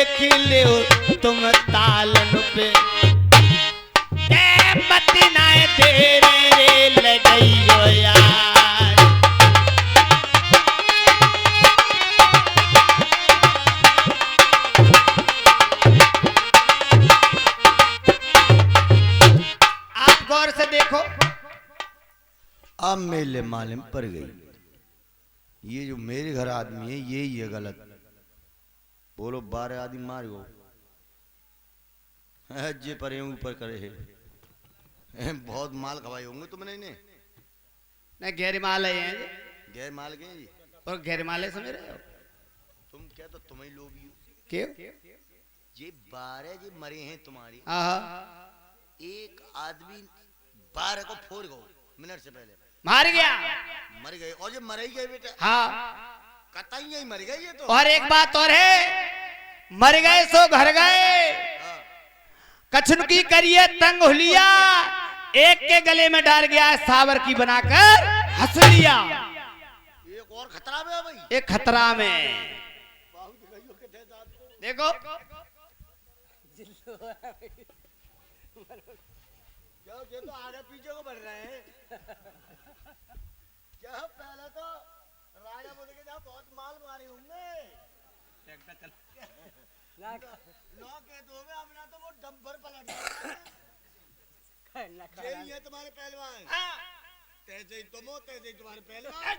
देख ले तुम तालन पे मती ना तेरे लगइयो यार। आप गौर से देखो अब मेले मालूम पड़ गई ये जो मेरे घर आदमी है यही है गलत। बोलो 12 आदमी मार गो जे परे ऊपर करे है बहुत माल खवाए होंगे तुमने इन्हें। नहीं गहरे माले हैं गैर माल गए जी और गहरे माले समझ रहे हो तुम क्या तो तुम्हें लोभी हो। क्यों? ये 12 जी मरे हैं तुम्हारी हाँ एक आदमी 12 को फोड़ गो मिनट से पहले मार गया मर गए और ये मर ही गए बेटा। हाँ कतई यही मर गए ये तो। और एक बात और है मर गए सो घर गए हाँ। कछुन की करिए तंग हुलिया एक के गले में डाल गया सावर की बनाकर हंस लिया। एक और खतरा में है भाई एक खतरा में देखो क्या ये तो आगे पीछे को बढ़ रहे हैं क्या पहले तो राजा बोले के जहाँ बहुत माल मारे होंगे लोग कहते होंगे अपना तो वो डब्बर पलट यही है तुम्हारे पहलवान। तैसे ही तुम हो तैसे ही तुम्हारे पहलवान।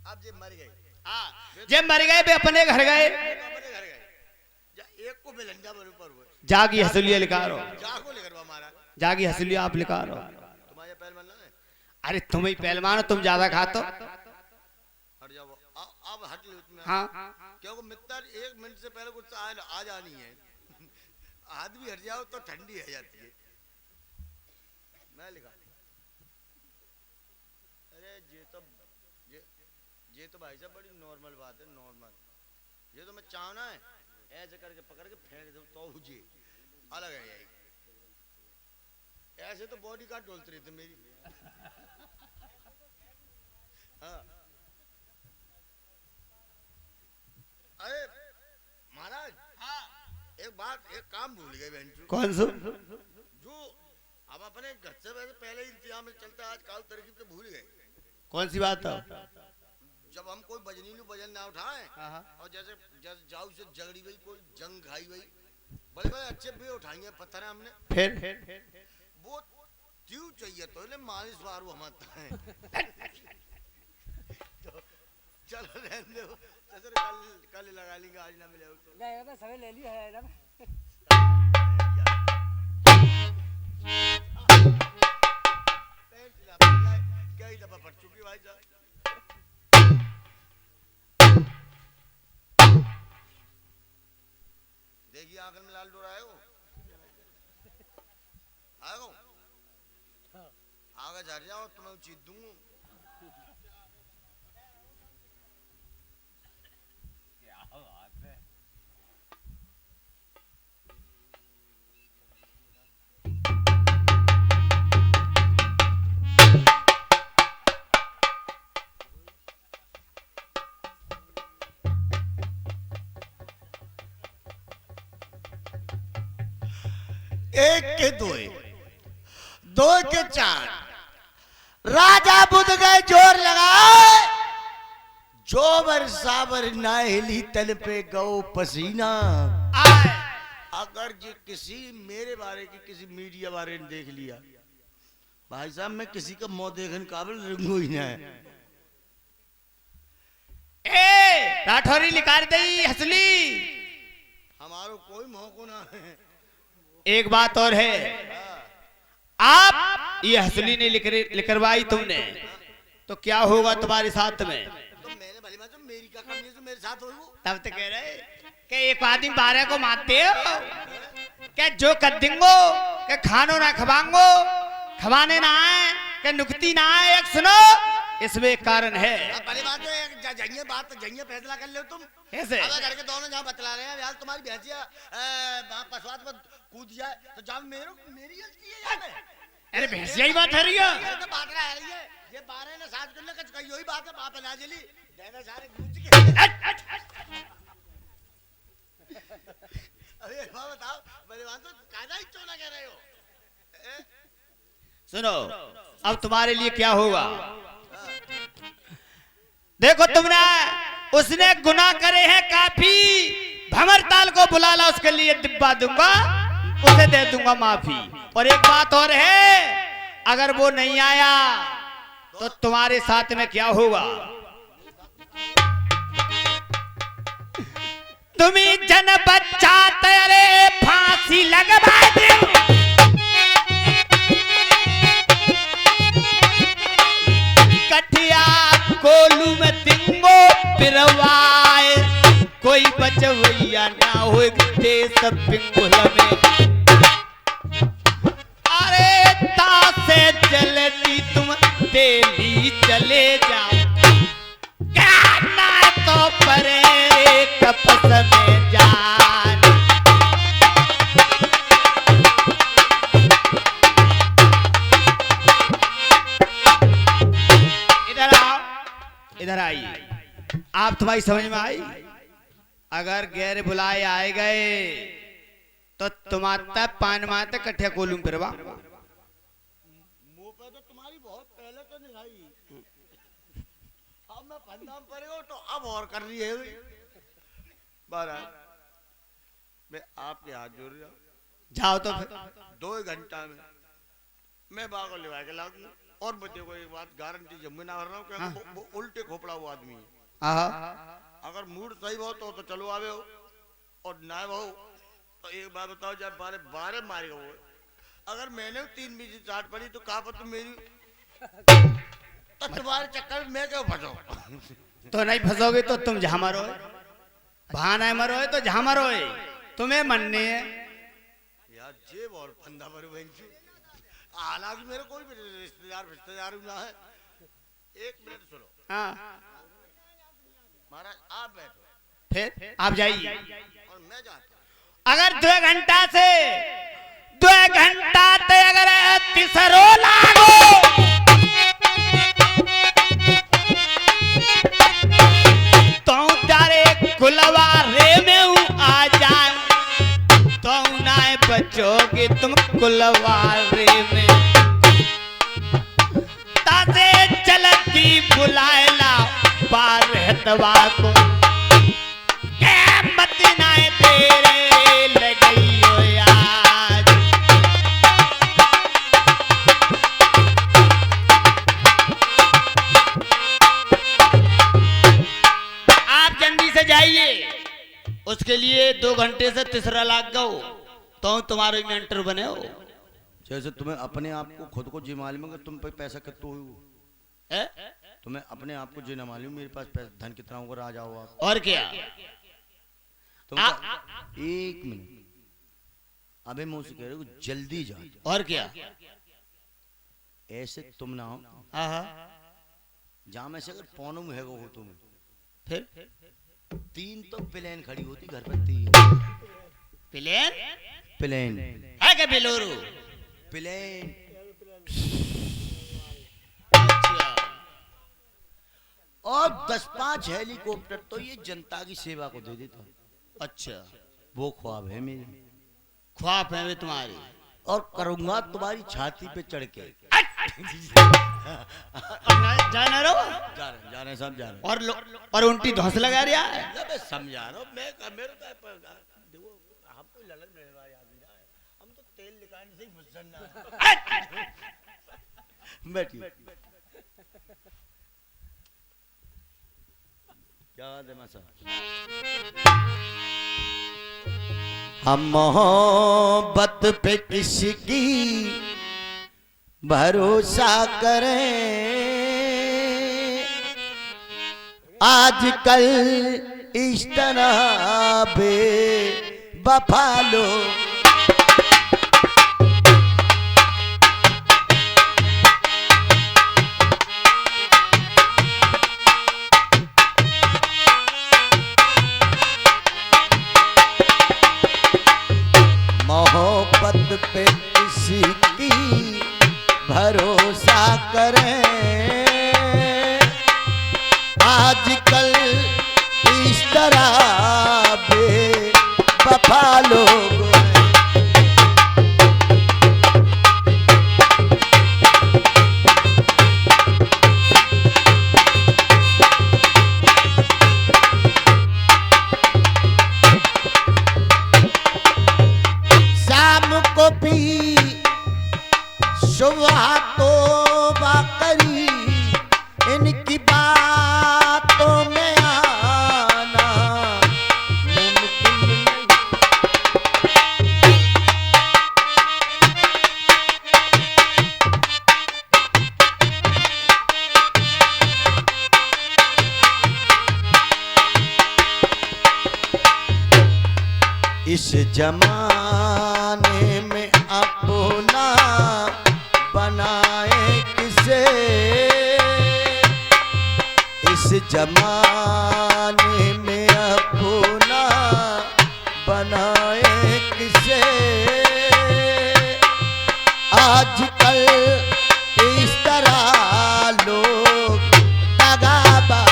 अब ये मर गए जब मर गए वे अपने घर गए अपने घर गए एक को बेलंजा बन ऊपर हुए जागी हसुलिया लिकारो जागो लेकर महाराज जागी हसुलिया आप लिकारो। तुम्हारे पहलवान ना है अरे तुम ही पहलवान हो तुम ज्यादा खाते हो। हट जाओ अब हट लो तुम। हाँ क्योंकि मित्र 1 मिनट से पहले कुछ आ जानी है आदमी हट जाओ तो ठंडी है जाती है। मैं लिखा अरे ये तो भाई साहब बड़ी नॉर्मल बात है नॉर्मल। ये तो मैं चाहना है ऐसे करके पकड़ के फेंक दूं तो जी अलग है यही। ऐसे तो बॉडी कार्ड डोलती रहती मेरी। हाँ अरे महाराज हाँ एक काम भूल गए बहन। कौन सा? जो अब अपने घर से वैसे पहले ही इंतजाम में चलता है आज काल तरकीब से भूल गए। कौन सी बात है? जब हम कोई बजनीलू वजन ना उठाए और जैसे जाऊ से झगड़ी गई कोई जंग खाई गई बड़े बड़े अच्छे भी उठाएंगे पत्थर हमने फिर वो क्यों चाहिए तो इन्हें मालिश वार वो हमारा है तो चलो रहने दो कल लगा लेंगे आज ना मिले तो नहीं सभी ले लिया है ना। कई दफा पड़ चुकी भाई साहब। देखिए आंगन में लाल डोरा आएगो आगे झड़ जाओ तो मैं चीज दूंगा। एक के दो के 4 राजा बुध गए जोर लगाए जो बरसाबर ना हिली तन पे गौ पसीना। अगर ये किसी मेरे बारे की किसी मीडिया बारे ने देख लिया भाई साहब मैं किसी का मुंह देखने काबिल रंगू ही ना है। ए राठौरी लिकार दई हसली हमारो कोई मौको ना है। एक बात और है आप ये हसली ने लिखरवाई तुमने तो क्या होगा तुम्हारे साथ में? तो मैंने भली बात मेरी क्या कमी है तो मेरे साथ हो तब तो कह रहे कि एक आदमी 12 को मारते हो क्या जो कर देंगो क्या खानो ना खवांगो खवाने ना आए क्या नुकती ना आए। एक सुनो इसमें एक कारण है। भली बात है जाइए बात जाइए फैसला कर लो तुम कैसे? अगर घर के दोनों जहाँ बतला रहे हैं यार तुम्हारी भैंसिया पशुआत में कूद जाए तो जहाँ मेरी गलती है यार। अरे भैंसिया ही बात है रही है तो बात रहा है ये 12 ने 7 कर ले कच कही वही बात है बाप ना जली देना सारे कूद के भगवान तो कायदा ही चोला कह रहे हो। सुनो अब तुम्हारे लिए क्या होगा। देखो तुमने उसने गुनाह करे हैं काफी, भंवरताल को बुला ला, उसके लिए डिब्बा दूंगा, उसे दे दूंगा माफी। और एक बात और है, अगर वो नहीं आया तो तुम्हारे साथ में क्या होगा। तुम्ही जन बच्चा तेरे फांसी लगवा दो, कठिया कोलू में तिंगो पिरवाए, कोई बचवैया ना हो देश पिंगुल में। अरे तासे चलती तुम दिल्ली चले जाओ, क्या ना तो परे कपस में जान। इधर आओ, इधर आइए। आप तुम्हारी समझ में आई। अगर गैर बुलाए आए गए तो तुम्हारा पान माते कठिया कोलूम फिरवा। मुंह पे तो तुम्हारी बहुत पहले तो निभाई, अब मैं फंदाम पड़ेगा तो अब और कर रही है। महाराज मैं आपके हाथ जोड़ रहा हूँ, जाओ तो फिर 2 घंटा में मैं बागो लिवा के लाऊंगा। और मुझे को एक बात गारंटी जम्मू ना कर रहा हूँ कि वो उल्टे खोपड़ा हुआ आदमी है। अगर मूड सही हो तो चलो आवे हो, और ना हो तो एक बात बताओ, जब बारे बारे मारेगा वो। अगर मैंने 3 बीजी चाट पड़ी तो कहा पर तुम मेरी तो तुम्हारे चक्कर में मैं क्यों फंसो। तो नहीं फंसोगे तो तुम जहां मरो, बहाना मरो तो जहां मरो, तुम्हें मनने है यार जेब और फंदा पर बहन। हालांकि मेरे कोई भी रिश्तेदार ना है। 1 मिनट सुनो। हाँ महाराज आप बैठो, फिर आप जाइए और मैं जाता हूँ। अगर 2 घंटा से 2 घंटा ते अगर तीसरो लागो तो तारे कुलवा रे में हूँ आ जाए, तो ना बचोगे तुम कुलवा रे में। तासे चलती बुलाएला पार हतवा को, मत नाए तेरे लगई हो यार। आप जल्दी से जाइए, उसके लिए 2 घंटे से तीसरा लाग गो तो तुम्हारे मेंटर बने हो। जैसे तुम्हें अपने आप को खुद को जी मालूम है तुम पे पैसा कितना हो, तुम्हें अपने आप को जी ना मालूम मेरे पास धन कितना होगा, राजा हो आप। और क्या तुम 1 मिनट अबे मुंह से कह रहे हो जल्दी जा। और क्या ऐसे तुम ना हो जहां में से अगर पौनों में है वो हो तुम, फिर 3 तो प्लेन खड़ी होती घर पर। 3 प्लेन है क्या बेलोरू प्लेन। और 10-5 हेलीकॉप्टर तो ये जनता की सेवा को दे देता। अच्छा वो ख्वाब है मेरी, ख्वाब है वे तुम्हारी, और करूंगा तुम्हारी छाती पे चढ़ के। जाना रहो जा रहे सब जा रहे। और उल्टी धौंस लगा रहा है। मैं समझा रहा हूँ, मैं मेरे देखो हमको ललन मिलने वाली आदमी ना है, हम तो तेल निकालने से ही मुझसे ना। बैठिए क्या मासा। हम मोहब्बत पे किसकी भरोसा करें, आजकल इस तरह बेवफा लोग मोहब्बत पे किसी की भरोसा करें, आजकल इस तरह बेवफा लोग हैं। इस जमाने में अपना बनाए किसे, इस जमाने में अपना बनाए किसे। आजकल इस तरह लोग दगाबाज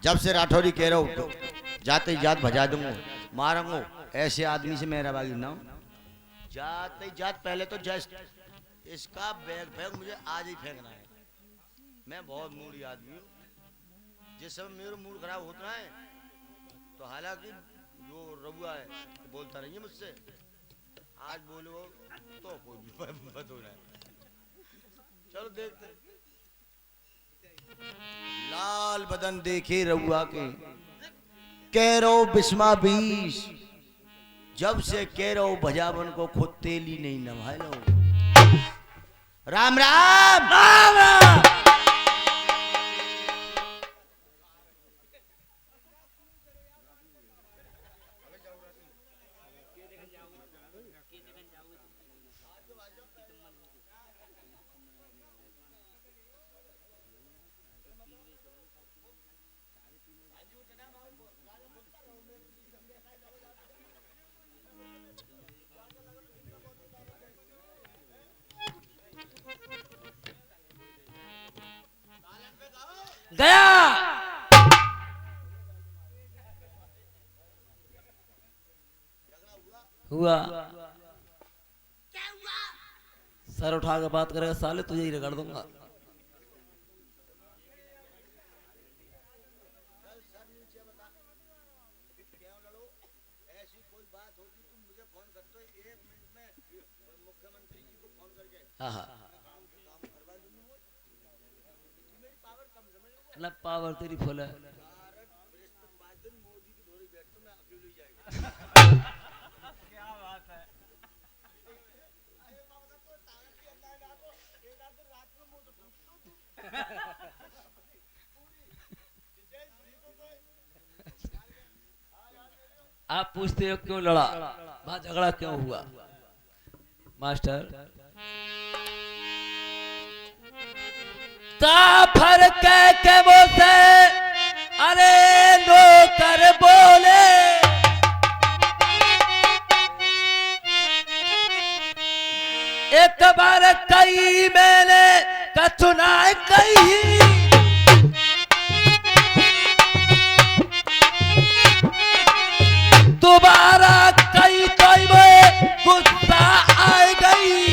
जब से राठौरी कह रहा हूं तो जाते ही जात भजा दूंगा, मारूंगा। ऐसे आदमी से मेरा बागी ना जाते ही जात। पहले तो जस्ट इसका बैग फेंक, मुझे आज ही फेंकना है। मैं बहुत मूडी आदमी हूँ। जिस समय मेरा मूड खराब होता है तो हालांकि जो रघुआ है तो बोलता नहीं है मुझसे, आज बोलो तो कोई भी बात हो रहा है। चलो देखते। लाल बदन देखे रउआ के कैरो बिस्मा बीस, जब से कैरो भजावन को खुद तेली नहीं नवाए लो। राम राम राम राम। गया हुआ सर उठा के बात करेगा साले, तुझे ही रगड़ दूंगा। हाँ ना पावर तेरी फुल है। क्या बात है। आप पूछते हो क्यों लड़ा, वहां झगड़ा क्यों हुआ? मास्टर ताफर कह के वो से अरे नौकर बोले, एक बार कई मैंने कचुना कही, दोबारा कई कई में गुस्सा आ गई।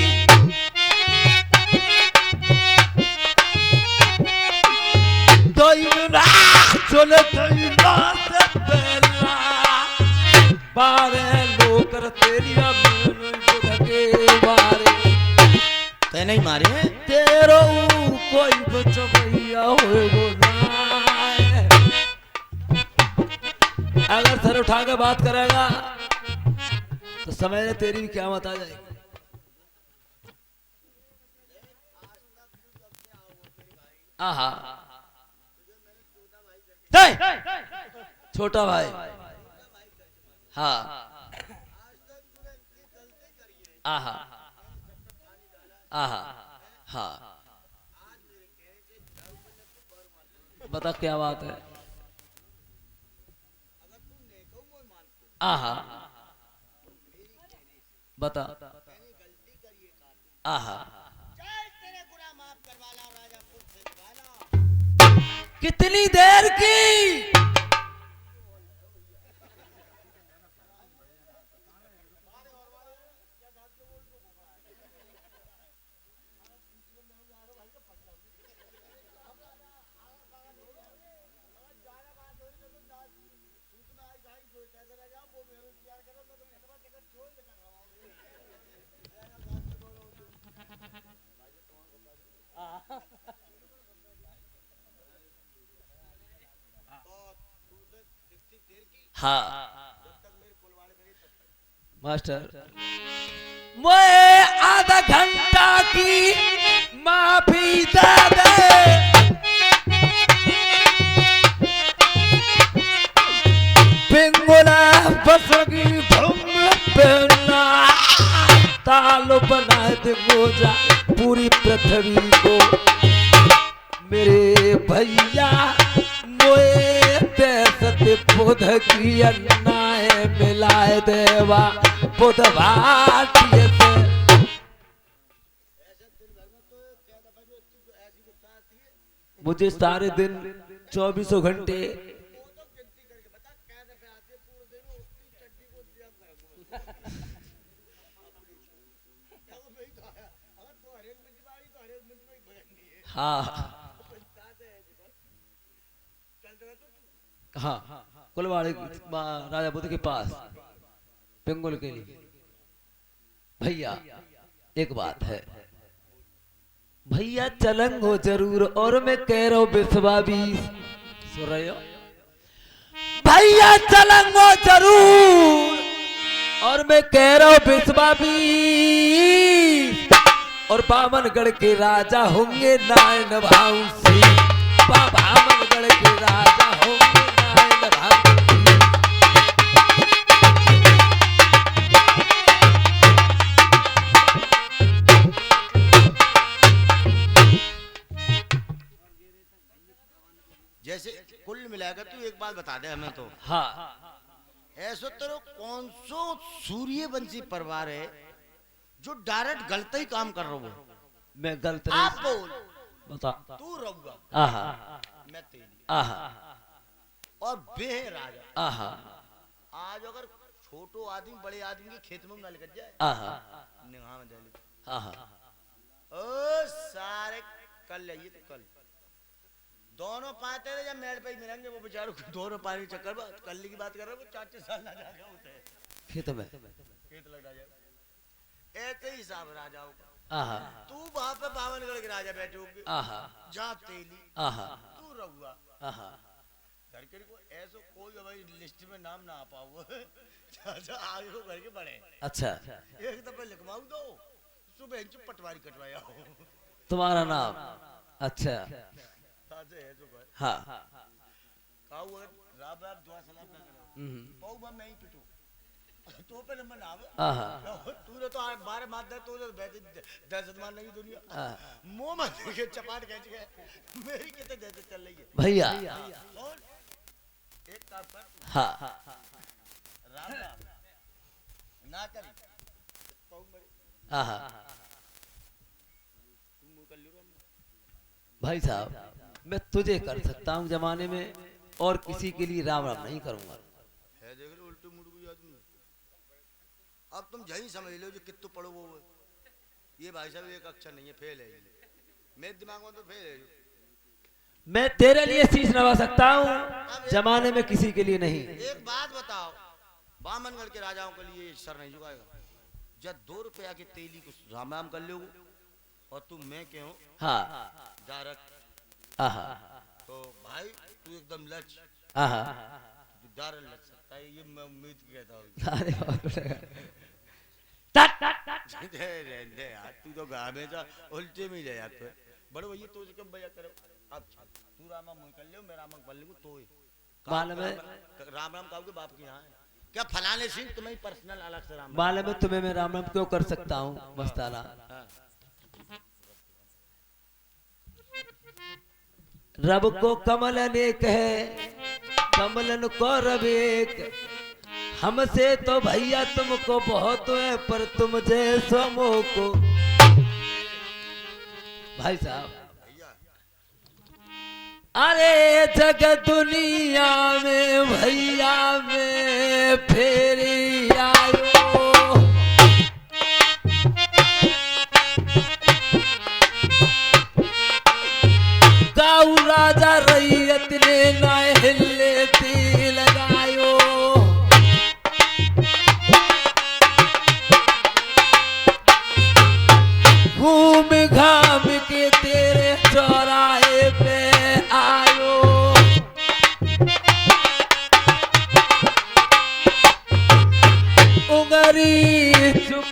चले से पहला बारे लोकर तेरिया मारे ते नहीं मारे तेरो कोई बचवैया हो ना। अगर सर उठा के बात करेगा तो समय ने तेरी भी क्या मत आ जाएगी। आहा छोटा भाई हाँ आहा आहा हाँ बता क्या बात है। आहा बता आहा कितनी देर की हाँ मास्टर, मैं आधा घंटा की माफी दे दे। पिंगुला बसगी भूम पेना तालो बना दे मोजा पूरी पृथ्वी को। मेरे भैया मोए तेसते बुध की अन्नाए मिलाए देवा बुध भाटिये से। मुझे सारे दिन 24 घंटे हाँ हाँ कुलवाड़े राजा बुद्ध के पास पिंगुल के लिए। भैया एक बात है, भैया चलेंगे जरूर और मैं कह रहा हूँ बिस्वा भी सुन रहे हो। भैया चलेंगे जरूर और मैं कह रहा हूँ बिस्वा भी। और बामनगढ़ के राजा होंगे नारायण भाऊ से। बामनगढ़ के राजा होंगे नारायण भाऊ से। जैसे कुल मिलाकर तू एक बात बता दे हमें तो। हाँ ऐसा तेरे कौन सो सूर्यवंशी परिवार है जो डायरेक्ट गलत ही काम कर रहा हूँ? मैं गलत आप नहीं बोल, बता। तू रहूंगा आहा मैं तेरी आहा और बे राजा। आहा आज अगर छोटो आदमी बड़े आदमी के खेत में ना निकल जाए आहा निगाह में डाली आहा ओ सारे कल आइए तो कल दोनों पाते रहे जब मेड़ पे ही मिलेंगे वो बेचारों को दोनों पानी चक्कर में कल की बात कर रहे वो 4-4 साल ना जाएगा होते हैं खेत में खेत लग जाएगा। ऐसे ही हिसाब राजाओं का। आहा तू वहां पे बावनगढ़ के राजा बैठे होंगे आहा जा तेली आहा तू रहुआ आहा घर को ऐसा कोई भाई लिस्ट में नाम ना आ पाओ आगे को घर के बढ़े। अच्छा एक दफे लिखवाऊ दो सुबह इंच पटवारी कटवाया हो तुम्हारा नाम। अच्छा ताजे है जो भाई हाँ काऊ अगर राब राब दुआ सलाम ना करो पाऊ बा मैं ही पिटू तो पे नंबर ना आवे। आहा तूने तो 12 मार दे तू तो दहशत मान नहीं दुनिया मुंह में देखे चपाट खींच के मेरी कितने दहशत चल रही है भैया। और एक काम कर हाँ राम राम ना करी पाऊ मरे आहा तू मुंह कर लो भाई साहब मैं तुझे कर सकता हूँ जमाने में और किसी के लिए राम राम नहीं करूंगा। है देख लो उल्टे मुड़ कोई आदमी। अब तुम यही समझ लो जो कित्तू पढ़ो वो ये भाई साहब एक अक्षर नहीं है फेल है मेरे दिमाग में तो फेल है। मैं तेरे लिए शीश नवा सकता हूँ जमाने में किसी के लिए नहीं। एक बात बताओ बामनगढ़ के राजाओं के लिए सर नहीं झुकाएगा जब 2 रुपया की तेली को राम राम कर लो और तुम मैं क्यों हाँ डायरेक्ट आहा तो भाई तू एकदम लच आहा डायरेक्ट लच सकता है ये मैं उम्मीद कहता हूँ। अरे बाप रे। तट तट तट रहने यार तू तो हमेशा उल्टे में ही ले जाते बड़े भैया तो कब भैया करो अब तू राम राम कर लियो मैं राम राम कर लूँ तो मालूम है राम राम कहोगे बाप की यहाँ है क्या फलाने सिंह तुम्हें पर्सनल अलग से राम मालूम है तुम्हें मैं राम राम क्यों कर सकता हूँ मस्ताना। रब को कमल अनेक है कमलन को रब एक। हमसे तो भैया तुमको बहुत है पर तुम जैसो को। भाई साहब अरे जग दुनिया में भैया में फेरी आयो। गाऊ राजा रैयत ने ना हिले लगायो।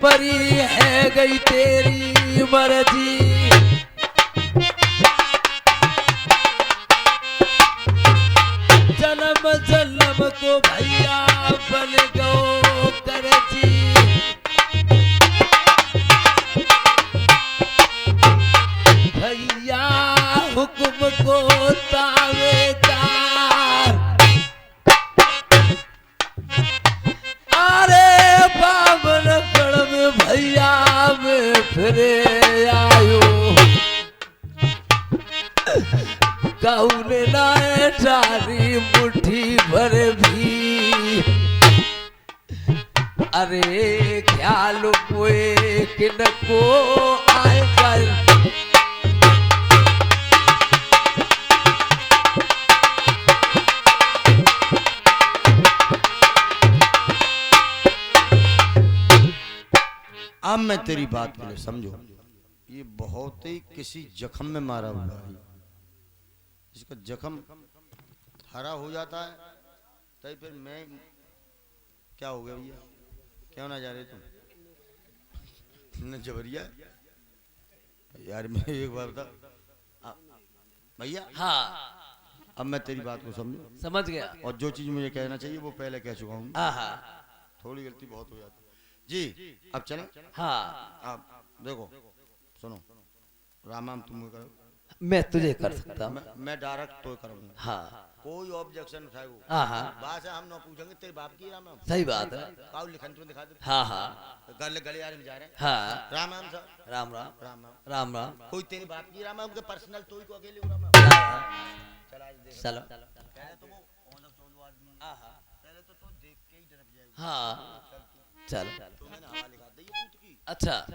परी है गई तेरी मर्जी। जन्म जन्म को भैया बन गो करजी। भैया हुक्म को तावेदार। अरे बामन गढ़ में भैया में फिरे आयो। कौन लाए सारी मुट्ठी भर भी। अरे ख्याल कोई किनको आए कर। अब मैं तेरी बात के लिए समझो, ये बहुत ही किसी जख्म में मारा हुआ है। इसका जख्म हरा हो जाता है तो फिर मैं क्या हो गया भैया, क्यों ना जा रहे तुम न जबरिया यार। मैं एक बार बता भैया। हाँ अब मैं तेरी बात को समझो, समझ गया। और जो चीज मुझे कहना चाहिए वो पहले कह चुका हूँ। हाँ थोड़ी गलती बहुत हो जाती है जी। अब चलें। हाँ अब देखो सुनो, राम राम तुम करो, मैं तुझे कर सकता हूँ। मैं डायरेक्ट तो करूँगा। हाँ कोई ऑब्जेक्शन उठाए वो हाँ बात है, हम ना पूछेंगे तेरे बाप की राम राम। सही बात है। काउ लिखन तुम्हें दिखा दे। हाँ हाँ गले गले यार में जा रहे हैं। हाँ राम राम सर। राम राम राम राम। राम राम। कोई तेरे बाप की राम राम के पर्सनल तो ही को अकेले हो राम राम। चला आज देख। चलो पहले तो वो ऑन चोलू आदमी। हाँ पहले तो तू देख के ही डर जाएगा। हाँ चलो तो मैंने हवा लिखा दी ये पूछ की। अच्छा